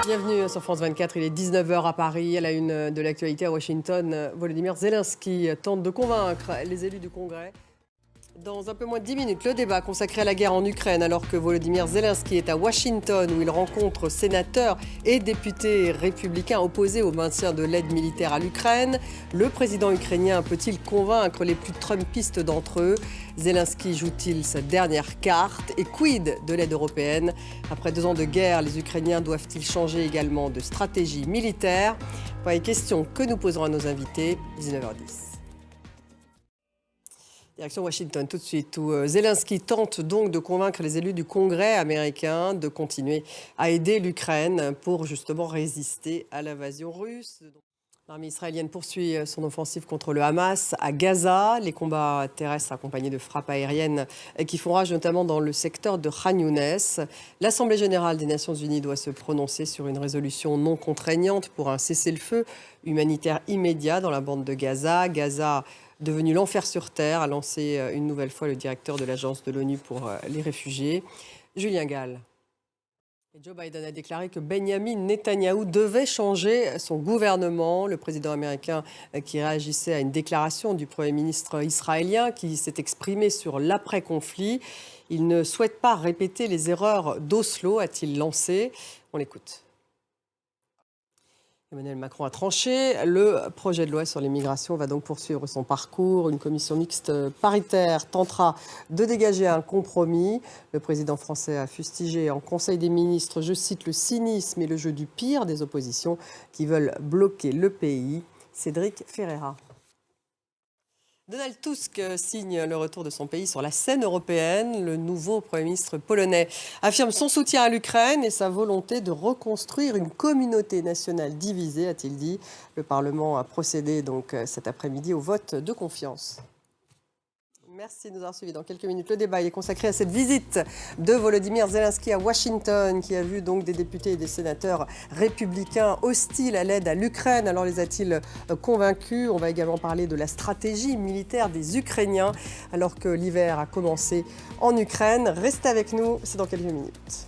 Bienvenue sur France 24, il est 19 h à Paris. À la une de l'actualité à Washington, Volodymyr Zelensky tente de convaincre les élus du Congrès. Dans un peu moins de 10 minutes, le débat consacré à la guerre en Ukraine, alors que Volodymyr Zelensky est à Washington, où il rencontre sénateurs et députés républicains opposés au maintien de l'aide militaire à l'Ukraine. Le président ukrainien peut-il convaincre les plus trumpistes d'entre eux? Zelensky joue-t-il sa dernière carte? Et quid de l'aide européenne? Après 2 ans de guerre, les Ukrainiens doivent-ils changer également de stratégie militaire? Voilà les questions que nous poserons à nos invités, 19h10. Direction Washington tout de suite, où Zelensky tente donc de convaincre les élus du Congrès américain de continuer à aider l'Ukraine pour justement résister à l'invasion russe. L'armée israélienne poursuit son offensive contre le Hamas à Gaza. Les combats terrestres accompagnés de frappes aériennes qui font rage notamment dans le secteur de Khan Younes. L'Assemblée générale des Nations unies doit se prononcer sur une résolution non contraignante pour un cessez-le-feu humanitaire immédiat dans la bande de Gaza. Gaza, devenu l'enfer sur terre, a lancé une nouvelle fois le directeur de l'agence de l'ONU pour les réfugiés, Julien Gall. Et Joe Biden a déclaré que Benyamin Netanyahou devait changer son gouvernement. Le président américain qui réagissait à une déclaration du Premier ministre israélien qui s'est exprimé sur l'après-conflit. Il ne souhaite pas répéter les erreurs d'Oslo, a-t-il lancé. On l'écoute. Emmanuel Macron a tranché. Le projet de loi sur l'immigration va donc poursuivre son parcours. Une commission mixte paritaire tentera de dégager un compromis. Le président français a fustigé en Conseil des ministres, je cite, le cynisme et le jeu du pire des oppositions qui veulent bloquer le pays. Cédric Ferreira. Donald Tusk signe le retour de son pays sur la scène européenne. Le nouveau Premier ministre polonais affirme son soutien à l'Ukraine et sa volonté de reconstruire une communauté nationale divisée, a-t-il dit. Le Parlement a procédé donc cet après-midi au vote de confiance. Merci de nous avoir suivis. Dans quelques minutes, le débat est consacré à cette visite de Volodymyr Zelensky à Washington, qui a vu donc des députés et des sénateurs républicains hostiles à l'aide à l'Ukraine. Alors les a-t-il convaincus? On va également parler de la stratégie militaire des Ukrainiens, alors que l'hiver a commencé en Ukraine. Restez avec nous, c'est dans quelques minutes.